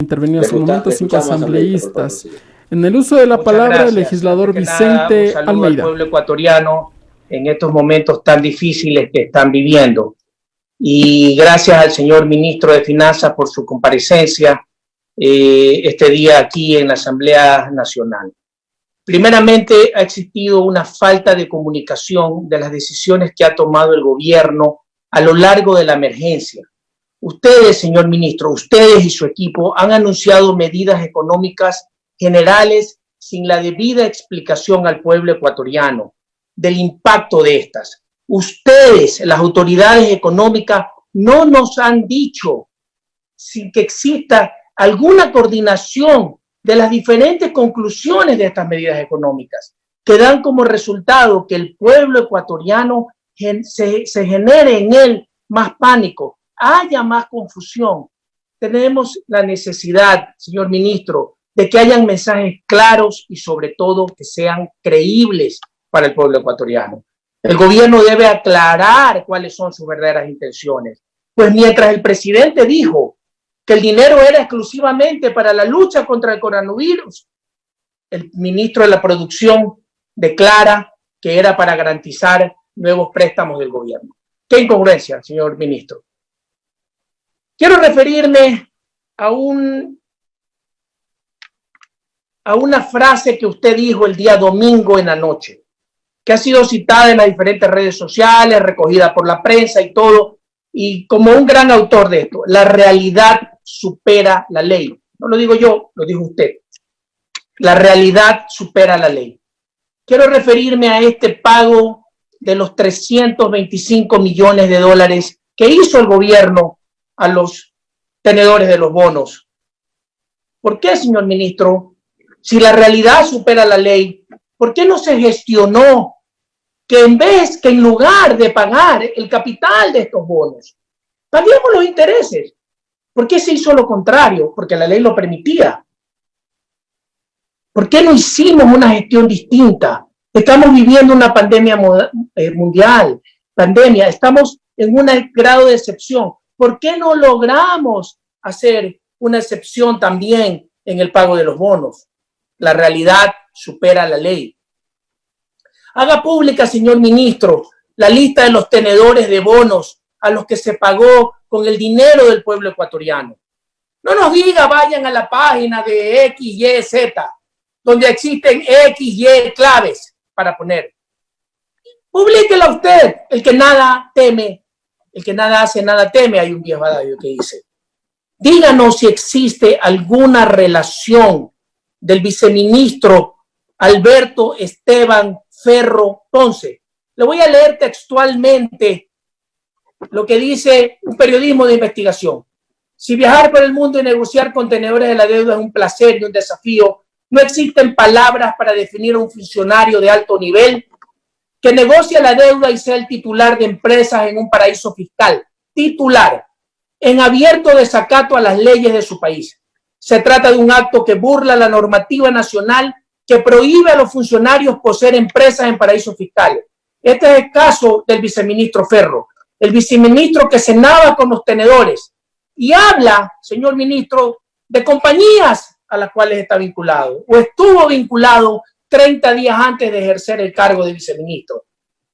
Intervenido hace un momento 5 asambleístas. En el uso de la palabra, el legislador Vicente Almeida. Al pueblo ecuatoriano en estos momentos tan difíciles que están viviendo. Y gracias al señor ministro de Finanzas por su comparecencia este día aquí en la Asamblea Nacional. Primeramente, ha existido una falta de comunicación de las decisiones que ha tomado el gobierno a lo largo de la emergencia. Ustedes, señor ministro, ustedes y su equipo han anunciado medidas económicas generales sin la debida explicación al pueblo ecuatoriano del impacto de estas. Ustedes, las autoridades económicas, no nos han dicho sin que exista alguna coordinación de las diferentes conclusiones de estas medidas económicas, que dan como resultado que el pueblo ecuatoriano se genere en él más pánico, haya más confusión. Tenemos la necesidad, señor ministro, de que hayan mensajes claros y sobre todo que sean creíbles para el pueblo ecuatoriano. El gobierno debe aclarar cuáles son sus verdaderas intenciones. Pues mientras el presidente dijo que el dinero era exclusivamente para la lucha contra el coronavirus, el ministro de la Producción declara que era para garantizar nuevos préstamos del gobierno. ¿Qué incongruencia, señor ministro? Quiero referirme a una frase que usted dijo el día domingo en la noche, que ha sido citada en las diferentes redes sociales, recogida por la prensa y todo, y como un gran autor de esto: la realidad supera la ley. No lo digo yo, lo dijo usted. La realidad supera la ley. Quiero referirme a este pago de los 325 millones de dólares que hizo el gobierno a los tenedores de los bonos. ¿Por qué, señor ministro? Si la realidad supera la ley, ¿por qué no se gestionó que en lugar de pagar el capital de estos bonos, paguemos los intereses? ¿Por qué se hizo lo contrario? Porque la ley lo permitía. ¿Por qué no hicimos una gestión distinta? Estamos viviendo una pandemia mundial, estamos en un grado de excepción. ¿Por qué no logramos hacer una excepción también en el pago de los bonos? La realidad supera la ley. Haga pública, señor ministro, la lista de los tenedores de bonos a los que se pagó con el dinero del pueblo ecuatoriano. No nos diga, vayan a la página de X, Y, Z, donde existen X, Y claves para poner. Publíquela usted. El que nada teme, el que nada hace, nada teme. Hay un viejo adagio que dice. Díganos si existe alguna relación del viceministro Alberto Esteban Ferro Ponce. Le voy a leer textualmente lo que dice un periodismo de investigación. Si viajar por el mundo y negociar contenedores de la deuda es un placer y un desafío, no existen palabras para definir a un funcionario de alto nivel que negocia la deuda y sea el titular de empresas en un paraíso fiscal. Titular, en abierto desacato a las leyes de su país. Se trata de un acto que burla la normativa nacional que prohíbe a los funcionarios poseer empresas en paraísos fiscales. Este es el caso del viceministro Ferro, el viceministro que cenaba con los tenedores y habla, señor ministro, de compañías a las cuales está vinculado o estuvo vinculado 30 días antes de ejercer el cargo de viceministro.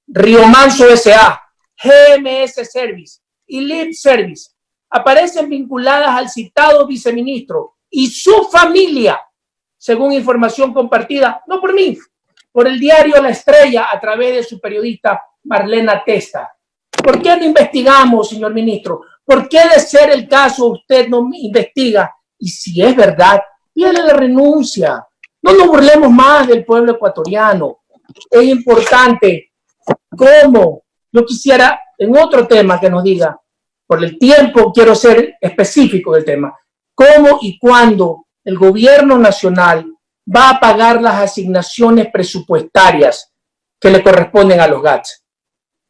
Río Manso S.A., GMS Service y Lip Service aparecen vinculadas al citado viceministro y su familia, según información compartida, no por mí, por el diario La Estrella a través de su periodista Marlena Testa. ¿Por qué no investigamos, señor ministro? ¿Por qué, de ser el caso, usted no investiga? Y si es verdad, pídale la renuncia. No nos burlemos más del pueblo ecuatoriano. Es importante cómo. Yo quisiera, en otro tema, que nos diga, por el tiempo quiero ser específico del tema, cómo y cuándo el gobierno nacional va a pagar las asignaciones presupuestarias que le corresponden a los GATS.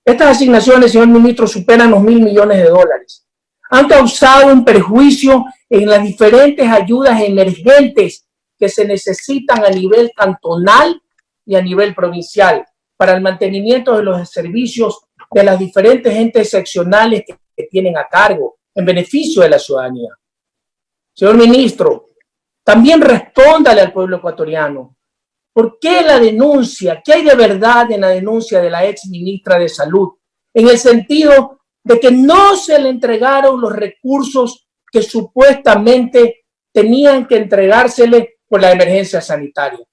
Estas asignaciones, señor ministro, superan los $1.000 millones de dólares. Han causado un perjuicio en las diferentes ayudas emergentes que se necesitan a nivel cantonal y a nivel provincial para el mantenimiento de los servicios de las diferentes entes seccionales que tienen a cargo en beneficio de la ciudadanía. Señor ministro, también respóndale al pueblo ecuatoriano. ¿Por qué la denuncia? ¿Qué hay de verdad en la denuncia de la ex ministra de Salud? En el sentido de que no se le entregaron los recursos que supuestamente tenían que entregársele por la emergencia sanitaria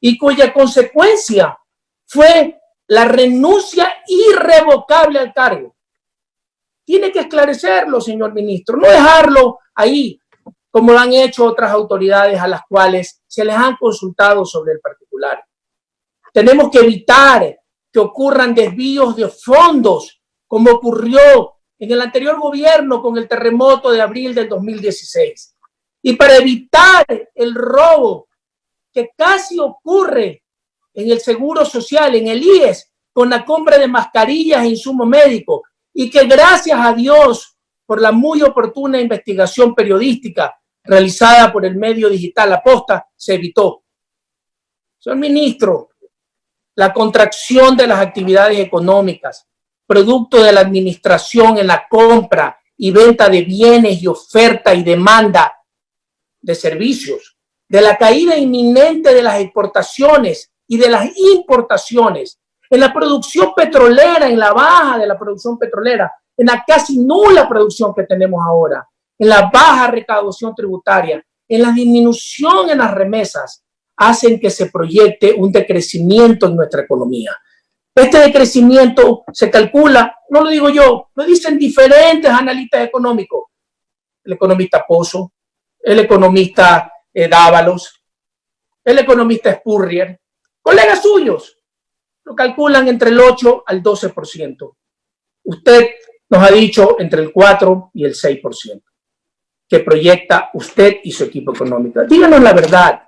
y cuya consecuencia fue la renuncia irrevocable al cargo. Tiene que esclarecerlo, señor ministro, no dejarlo ahí, como lo han hecho otras autoridades a las cuales se les han consultado sobre el particular. Tenemos que evitar que ocurran desvíos de fondos, como ocurrió en el anterior gobierno con el terremoto de abril del 2016. Y para evitar el robo que casi ocurre en el Seguro Social, en el IES, con la compra de mascarillas e insumos médicos, y que gracias a Dios, por la muy oportuna investigación periodística realizada por el medio digital La Posta, se evitó. Señor ministro, la contracción de las actividades económicas, producto de la administración en la compra y venta de bienes y oferta y demanda de servicios, de la caída inminente de las exportaciones y de las importaciones, en la producción petrolera, en la baja de la producción petrolera, en la casi nula producción que tenemos ahora, en la baja recaudación tributaria, en la disminución en las remesas, hacen que se proyecte un decrecimiento en nuestra economía. Este decrecimiento se calcula, no lo digo yo, lo dicen diferentes analistas económicos, el economista Pozo, el economista Dávalos, el economista Spurrier, colegas suyos, lo calculan entre el 8 al 12%. Usted nos ha dicho entre el 4 y el 6% que proyecta usted y su equipo económico. Díganos la verdad.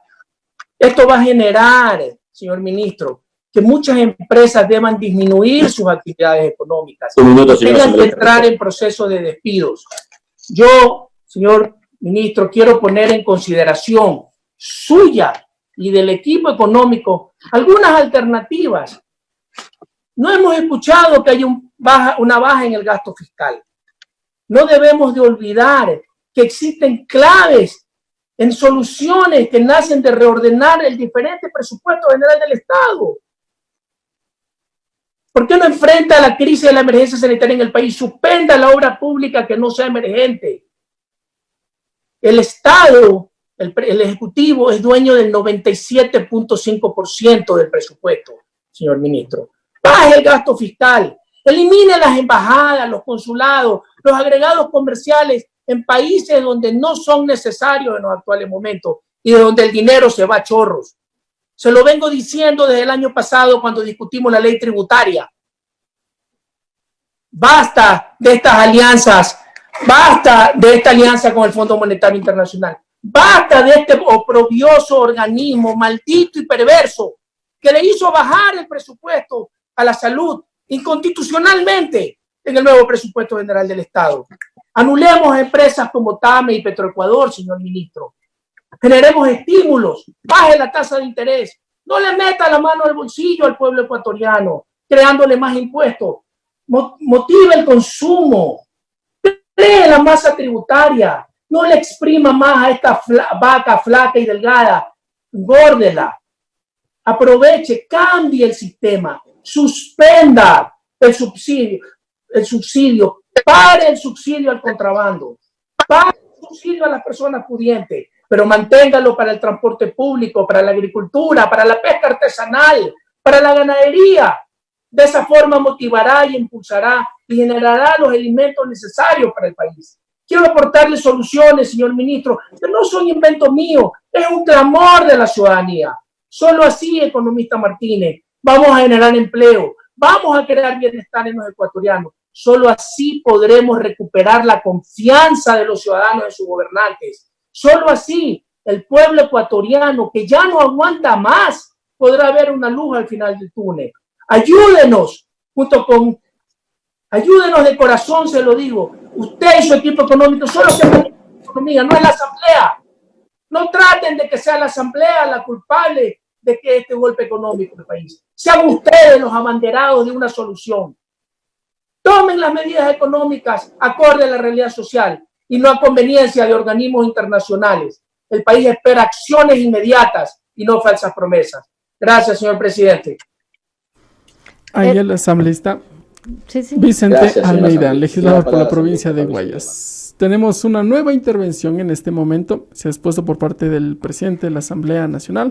Esto va a generar, señor ministro, que muchas empresas deban disminuir sus actividades económicas, tengan que entrar en proceso de despidos. Yo, señor ministro, quiero poner en consideración suya y del equipo económico algunas alternativas. No hemos escuchado que haya una baja en el gasto fiscal. No debemos de olvidar que existen claves en soluciones que nacen de reordenar el diferente presupuesto general del Estado. ¿Por qué no enfrenta la crisis de la emergencia sanitaria en el país? Suspenda la obra pública que no sea emergente. El Estado, el Ejecutivo, es dueño del 97.5% del presupuesto, señor ministro. Baje el gasto fiscal, elimine las embajadas, los consulados, los agregados comerciales en países donde no son necesarios en los actuales momentos y de donde el dinero se va a chorros. Se lo vengo diciendo desde el año pasado cuando discutimos la ley tributaria. Basta de estas alianzas, basta de esta alianza con el Fondo Monetario Internacional, basta de este oprobioso organismo maldito y perverso que le hizo bajar el presupuesto a la salud inconstitucionalmente en el nuevo presupuesto general del Estado. Anulemos empresas como TAME y Petroecuador, señor ministro. Generemos estímulos, baje la tasa de interés, no le meta la mano al bolsillo al pueblo ecuatoriano, creándole más impuestos. Motive el consumo, cree la masa tributaria, no le exprima más a esta vaca flaca y delgada, engórdela, aproveche, cambie el sistema, suspenda el subsidio, pare el subsidio al contrabando, pare el subsidio a las personas pudientes, pero manténgalo para el transporte público, para la agricultura, para la pesca artesanal, para la ganadería. De esa forma motivará y impulsará y generará los elementos necesarios para el país. Quiero aportarle soluciones, señor ministro, que no son inventos míos, es un clamor de la ciudadanía. Solo así, economista Martínez, vamos a generar empleo, vamos a crear bienestar en los ecuatorianos. Solo así podremos recuperar la confianza de los ciudadanos en sus gobernantes. Solo así el pueblo ecuatoriano, que ya no aguanta más, podrá ver una luz al final del túnel. Ayúdenos, ayúdenos de corazón, se lo digo. Usted y su equipo económico son los que manejan la economía, no es la asamblea. No traten de que sea la asamblea la culpable de que este golpe económico del país. Sean ustedes los abanderados de una solución. Tomen las medidas económicas acorde a la realidad social y no a conveniencia de organismos internacionales. El país espera acciones inmediatas y no falsas promesas. Gracias, señor presidente. Ahí el asambleísta Vicente Almeida, legislador por la provincia de Guayas. Tenemos una nueva intervención en este momento. Se ha expuesto por parte del presidente de la Asamblea Nacional.